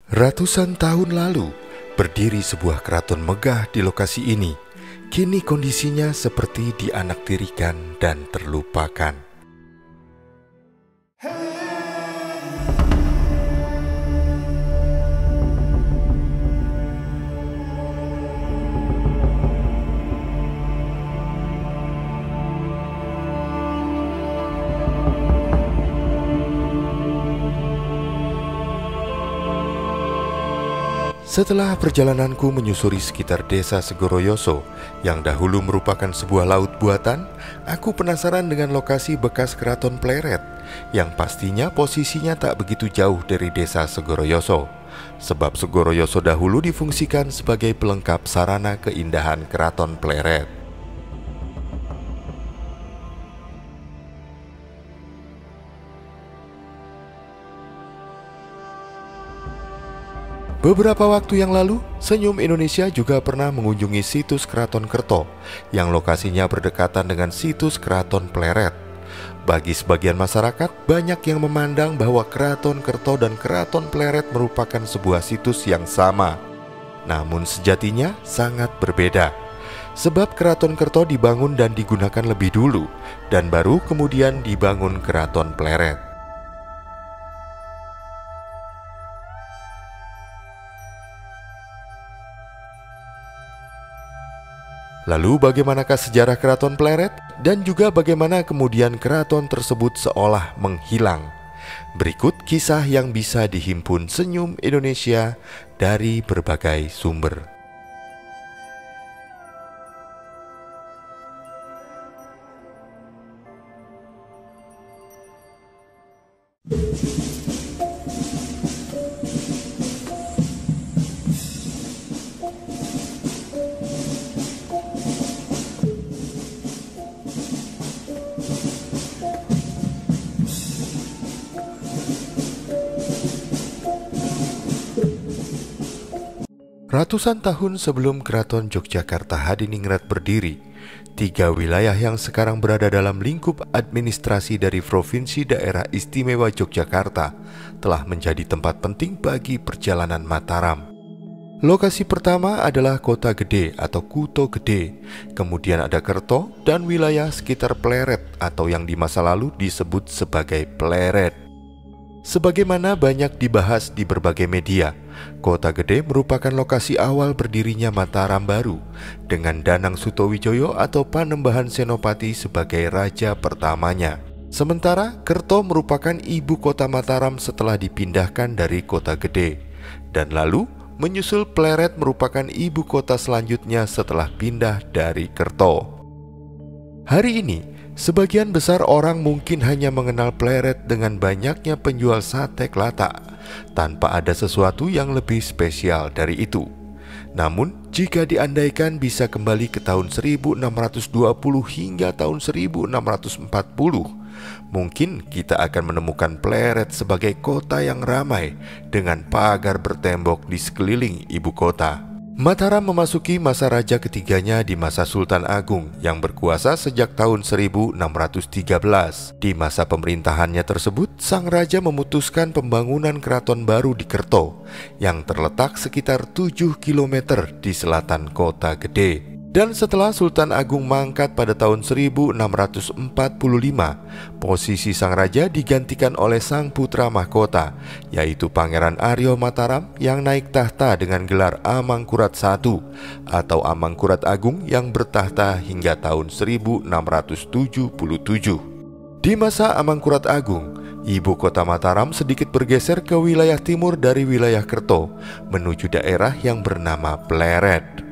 Ratusan tahun lalu, berdiri sebuah keraton megah di lokasi ini. Kini kondisinya seperti dianaktirikan dan terlupakan. Setelah perjalananku menyusuri sekitar desa Segoroyoso yang dahulu merupakan sebuah laut buatan, aku penasaran dengan lokasi bekas keraton Pleret yang pastinya posisinya tak begitu jauh dari desa Segoroyoso. Sebab Segoroyoso dahulu difungsikan sebagai pelengkap sarana keindahan keraton Pleret. Beberapa waktu yang lalu, Senyum Indonesia juga pernah mengunjungi situs Keraton Kerto yang lokasinya berdekatan dengan situs Keraton Pleret. Bagi sebagian masyarakat, banyak yang memandang bahwa Keraton Kerto dan Keraton Pleret merupakan sebuah situs yang sama. Namun sejatinya sangat berbeda. Sebab Keraton Kerto dibangun dan digunakan lebih dulu, dan baru kemudian dibangun Keraton Pleret. Lalu bagaimanakah sejarah Keraton Pleret dan juga bagaimana kemudian keraton tersebut seolah menghilang? Berikut kisah yang bisa dihimpun Senyum Indonesia dari berbagai sumber. Ratusan tahun sebelum Keraton Yogyakarta Hadiningrat berdiri, 3 wilayah yang sekarang berada dalam lingkup administrasi dari Provinsi Daerah Istimewa Yogyakarta telah menjadi tempat penting bagi perjalanan Mataram. Lokasi pertama adalah Kota Gede atau Kuto Gede, kemudian ada Kerto dan wilayah sekitar Pleret atau yang di masa lalu disebut sebagai Pleret. Sebagaimana banyak dibahas di berbagai media, Kota Gede merupakan lokasi awal berdirinya Mataram baru dengan Danang Sutawijaya atau Panembahan Senopati sebagai raja pertamanya. Sementara Kerto merupakan ibu kota Mataram setelah dipindahkan dari Kota Gede, dan lalu menyusul Pleret merupakan ibu kota selanjutnya setelah pindah dari Kerto. Hari ini, sebagian besar orang mungkin hanya mengenal Pleret dengan banyaknya penjual sate Kelata, tanpa ada sesuatu yang lebih spesial dari itu. Namun, jika diandaikan bisa kembali ke tahun 1620 hingga tahun 1640, mungkin kita akan menemukan Pleret sebagai kota yang ramai dengan pagar bertembok di sekeliling ibu kota. Mataram memasuki masa raja ketiganya di masa Sultan Agung yang berkuasa sejak tahun 1613. Di masa pemerintahannya tersebut, sang raja memutuskan pembangunan keraton baru di Kerto yang terletak sekitar 7 km di selatan Kota Gede. Dan setelah Sultan Agung mangkat pada tahun 1645, posisi sang raja digantikan oleh sang putra mahkota, yaitu Pangeran Aryo Mataram yang naik tahta dengan gelar Amangkurat I atau Amangkurat Agung yang bertahta hingga tahun 1677. Di masa Amangkurat Agung, ibu kota Mataram sedikit bergeser ke wilayah timur dari wilayah Kerto menuju daerah yang bernama Pleret.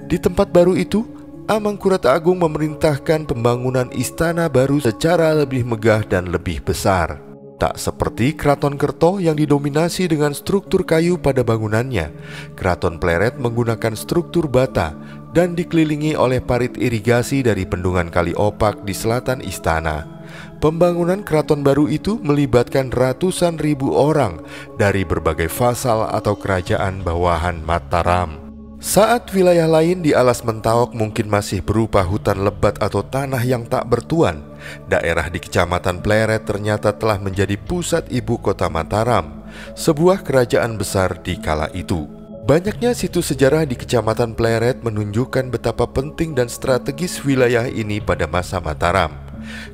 Di tempat baru itu, Amangkurat Agung memerintahkan pembangunan istana baru secara lebih megah dan lebih besar. Tak seperti Keraton Kerto yang didominasi dengan struktur kayu pada bangunannya, Keraton Pleret menggunakan struktur bata dan dikelilingi oleh parit irigasi dari bendungan Kali Opak di selatan istana. Pembangunan keraton baru itu melibatkan ratusan ribu orang dari berbagai fasal atau kerajaan bawahan Mataram. Saat wilayah lain di alas Mentaok mungkin masih berupa hutan lebat atau tanah yang tak bertuan, daerah di Kecamatan Pleret ternyata telah menjadi pusat ibu kota Mataram. sebuah kerajaan besar di kala itu. Banyaknya situs sejarah di Kecamatan Pleret menunjukkan betapa penting dan strategis wilayah ini pada masa Mataram.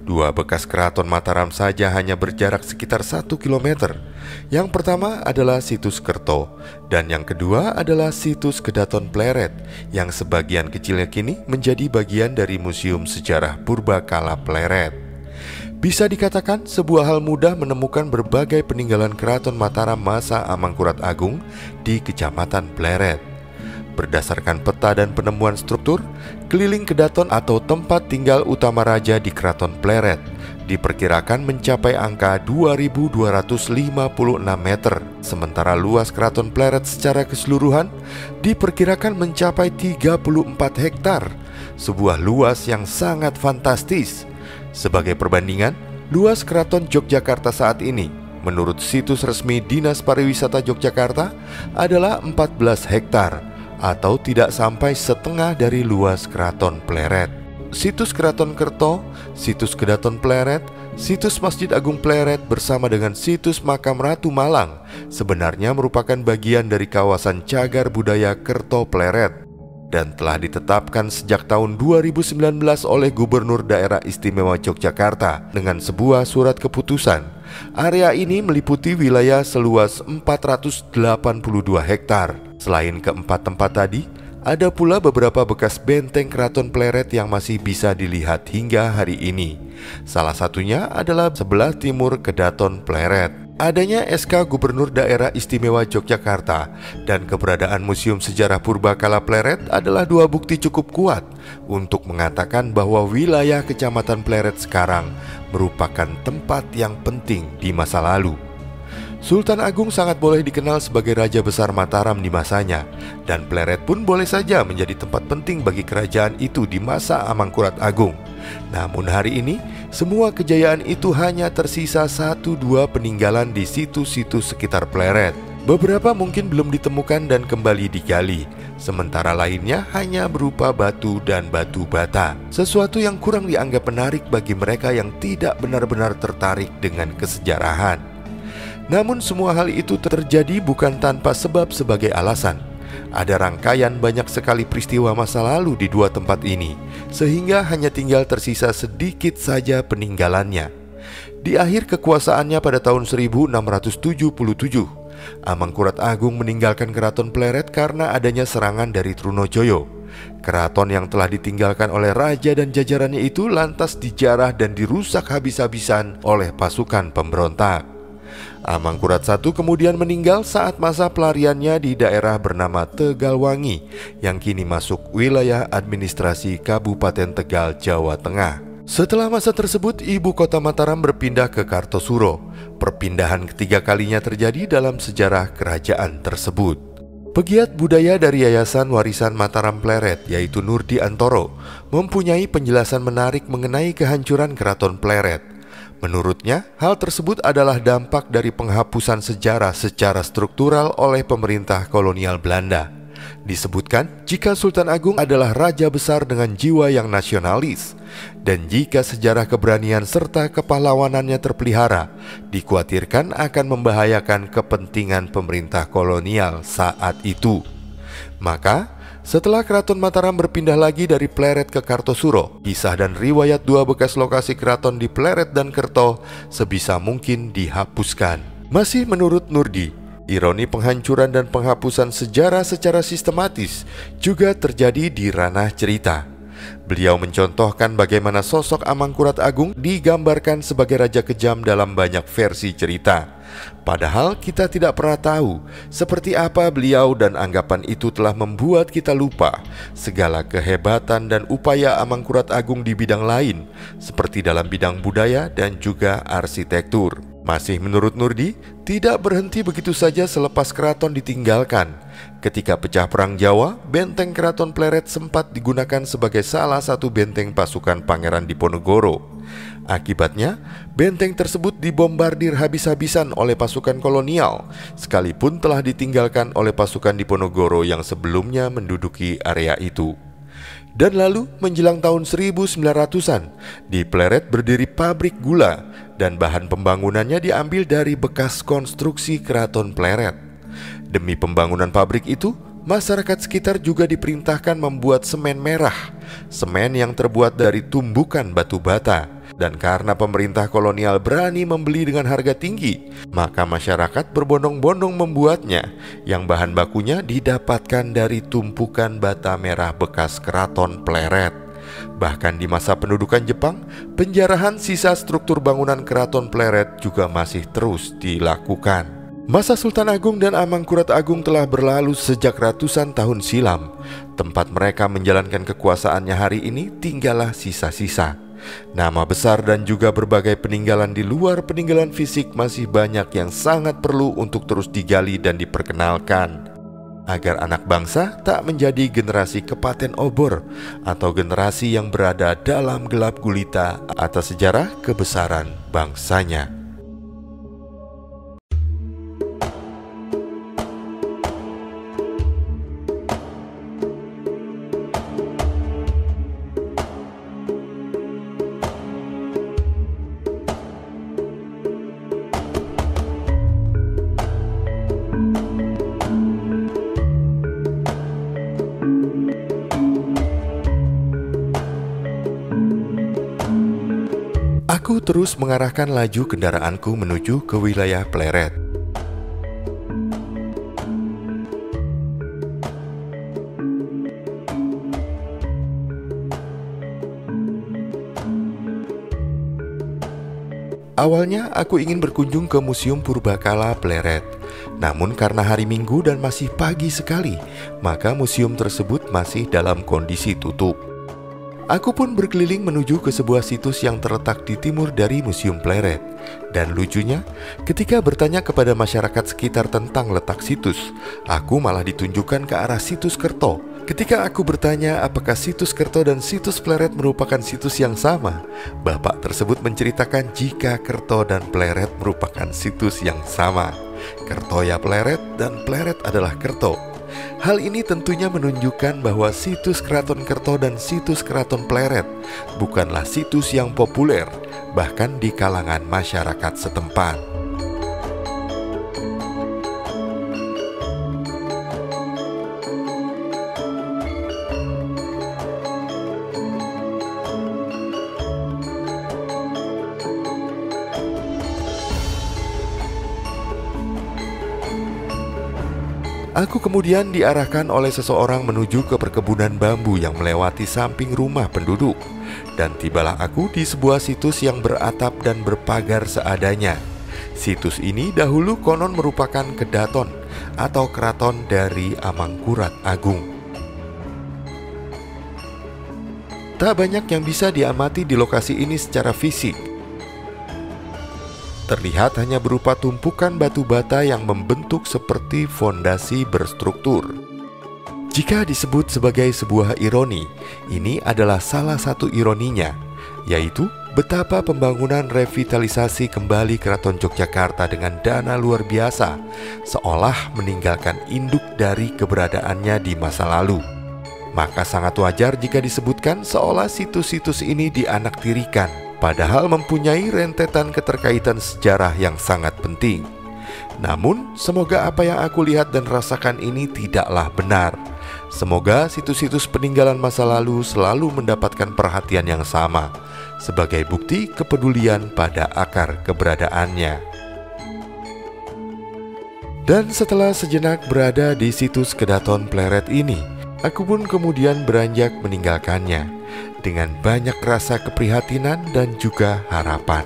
Dua bekas keraton Mataram saja hanya berjarak sekitar 1 km. Yang pertama adalah situs Kerto, dan yang kedua adalah situs Kedaton Pleret, yang sebagian kecilnya kini menjadi bagian dari Museum Sejarah Purbakala Pleret. Bisa dikatakan sebuah hal mudah menemukan berbagai peninggalan keraton Mataram masa Amangkurat Agung di Kecamatan Pleret. Berdasarkan peta dan penemuan struktur, keliling Kedaton atau tempat tinggal utama raja di Keraton Pleret diperkirakan mencapai angka 2.256 meter. Sementara luas Keraton Pleret secara keseluruhan diperkirakan mencapai 34 hektar, sebuah luas yang sangat fantastis. Sebagai perbandingan, luas Keraton Yogyakarta saat ini menurut situs resmi Dinas Pariwisata Yogyakarta adalah 14 hektar atau tidak sampai setengah dari luas Keraton Pleret. Situs Keraton Kerto, situs Kedaton Pleret, situs Masjid Agung Pleret bersama dengan situs Makam Ratu Malang sebenarnya merupakan bagian dari kawasan cagar budaya Kerto Pleret dan telah ditetapkan sejak tahun 2019 oleh Gubernur Daerah Istimewa Yogyakarta dengan sebuah surat keputusan. Area ini meliputi wilayah seluas 482 hektar. Selain keempat tempat tadi, ada pula beberapa bekas benteng Keraton Pleret yang masih bisa dilihat hingga hari ini. Salah satunya adalah sebelah timur Kedaton Pleret. Adanya SK Gubernur Daerah Istimewa Yogyakarta dan keberadaan Museum Sejarah Purbakala Pleret adalah dua bukti cukup kuat untuk mengatakan bahwa wilayah Kecamatan Pleret sekarang merupakan tempat yang penting di masa lalu. Sultan Agung sangat boleh dikenal sebagai Raja Besar Mataram di masanya, dan Pleret pun boleh saja menjadi tempat penting bagi kerajaan itu di masa Amangkurat Agung. Namun hari ini, semua kejayaan itu hanya tersisa 1-2 peninggalan di situs-situs sekitar Pleret. Beberapa mungkin belum ditemukan dan kembali digali, sementara lainnya hanya berupa batu dan batu bata. Sesuatu yang kurang dianggap menarik bagi mereka yang tidak benar-benar tertarik dengan kesejarahan. Namun semua hal itu terjadi bukan tanpa sebab sebagai alasan. Ada rangkaian banyak sekali peristiwa masa lalu di dua tempat ini, sehingga hanya tinggal tersisa sedikit saja peninggalannya. Di akhir kekuasaannya pada tahun 1677, Amangkurat Agung meninggalkan Keraton Pleret karena adanya serangan dari Trunojoyo. Keraton yang telah ditinggalkan oleh raja dan jajarannya itu lantas dijarah dan dirusak habis-habisan oleh pasukan pemberontak. Amangkurat I kemudian meninggal saat masa pelariannya di daerah bernama Tegalwangi yang kini masuk wilayah administrasi Kabupaten Tegal, Jawa Tengah. Setelah masa tersebut, ibu kota Mataram berpindah ke Kartosuro. Perpindahan ketiga kalinya terjadi dalam sejarah kerajaan tersebut. Pegiat budaya dari Yayasan Warisan Mataram Pleret, yaitu Nurdi Antoro, mempunyai penjelasan menarik mengenai kehancuran Keraton Pleret. Menurutnya, hal tersebut adalah dampak dari penghapusan sejarah secara struktural oleh pemerintah kolonial Belanda. Disebutkan, jika Sultan Agung adalah raja besar dengan jiwa yang nasionalis, dan jika sejarah keberanian serta kepahlawanannya terpelihara, dikhawatirkan akan membahayakan kepentingan pemerintah kolonial saat itu. Maka, setelah Keraton Mataram berpindah lagi dari Pleret ke Kartosuro, kisah dan riwayat dua bekas lokasi keraton di Pleret dan Kerto sebisa mungkin dihapuskan. Masih menurut Nurdi, ironi penghancuran dan penghapusan sejarah secara sistematis juga terjadi di ranah cerita. Beliau mencontohkan bagaimana sosok Amangkurat Agung digambarkan sebagai raja kejam dalam banyak versi cerita. Padahal kita tidak pernah tahu seperti apa beliau, dan anggapan itu telah membuat kita lupa segala kehebatan dan upaya Amangkurat Agung di bidang lain, seperti dalam bidang budaya dan juga arsitektur. Masih menurut Nurdi, tidak berhenti begitu saja selepas keraton ditinggalkan. Ketika pecah perang Jawa, benteng Keraton Pleret sempat digunakan sebagai salah satu benteng pasukan Pangeran Diponegoro. Akibatnya, benteng tersebut dibombardir habis-habisan oleh pasukan kolonial, sekalipun telah ditinggalkan oleh pasukan Diponegoro yang sebelumnya menduduki area itu. Dan lalu menjelang tahun 1900-an, di Pleret berdiri pabrik gula dan bahan pembangunannya diambil dari bekas konstruksi Keraton Pleret. Demi pembangunan pabrik itu, masyarakat sekitar juga diperintahkan membuat semen merah, semen yang terbuat dari tumbukan batu bata. Dan karena pemerintah kolonial berani membeli dengan harga tinggi, maka masyarakat berbondong-bondong membuatnya, yang bahan bakunya didapatkan dari tumpukan bata merah bekas Keraton Pleret. Bahkan di masa pendudukan Jepang, penjarahan sisa struktur bangunan Keraton Pleret juga masih terus dilakukan. Masa Sultan Agung dan Amangkurat Agung telah berlalu sejak ratusan tahun silam. Tempat mereka menjalankan kekuasaannya hari ini tinggallah sisa-sisa. Nama besar dan juga berbagai peninggalan di luar peninggalan fisik masih banyak yang sangat perlu untuk terus digali dan diperkenalkan, agar anak bangsa tak menjadi generasi kepaten obor atau generasi yang berada dalam gelap gulita atas sejarah kebesaran bangsanya. Aku terus mengarahkan laju kendaraanku menuju ke wilayah Pleret. Awalnya aku ingin berkunjung ke Museum Purbakala Pleret. Namun karena hari Minggu dan masih pagi sekali, maka museum tersebut masih dalam kondisi tutup. Aku pun berkeliling menuju ke sebuah situs yang terletak di timur dari Museum Pleret. Dan lucunya, ketika bertanya kepada masyarakat sekitar tentang letak situs, aku malah ditunjukkan ke arah situs Kerto. Ketika aku bertanya apakah situs Kerto dan situs Pleret merupakan situs yang sama, bapak tersebut menceritakan jika Kerto dan Pleret merupakan situs yang sama. Kerto ya Pleret dan Pleret adalah Kerto. Hal ini tentunya menunjukkan bahwa situs Keraton Kerto dan situs Keraton Pleret bukanlah situs yang populer, bahkan di kalangan masyarakat setempat. Aku kemudian diarahkan oleh seseorang menuju ke perkebunan bambu yang melewati samping rumah penduduk. Dan tibalah aku di sebuah situs yang beratap dan berpagar seadanya. Situs ini dahulu konon merupakan kedaton atau keraton dari Amangkurat Agung. Tak banyak yang bisa diamati di lokasi ini secara fisik. Terlihat hanya berupa tumpukan batu bata yang membentuk seperti fondasi berstruktur. Jika disebut sebagai sebuah ironi, ini adalah salah satu ironinya, yaitu betapa pembangunan revitalisasi kembali Keraton Yogyakarta dengan dana luar biasa, seolah meninggalkan induk dari keberadaannya di masa lalu. Maka sangat wajar jika disebutkan seolah situs-situs ini dianaktirikan, padahal mempunyai rentetan keterkaitan sejarah yang sangat penting. Namun, semoga apa yang aku lihat dan rasakan ini tidaklah benar. Semoga situs-situs peninggalan masa lalu selalu mendapatkan perhatian yang sama, sebagai bukti kepedulian pada akar keberadaannya. Dan setelah sejenak berada di situs Kedaton Pleret ini, aku pun kemudian beranjak meninggalkannya dengan banyak rasa keprihatinan dan juga harapan.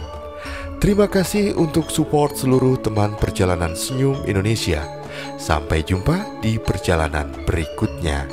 Terima kasih untuk support seluruh teman perjalanan Senyum Indonesia. Sampai jumpa di perjalanan berikutnya.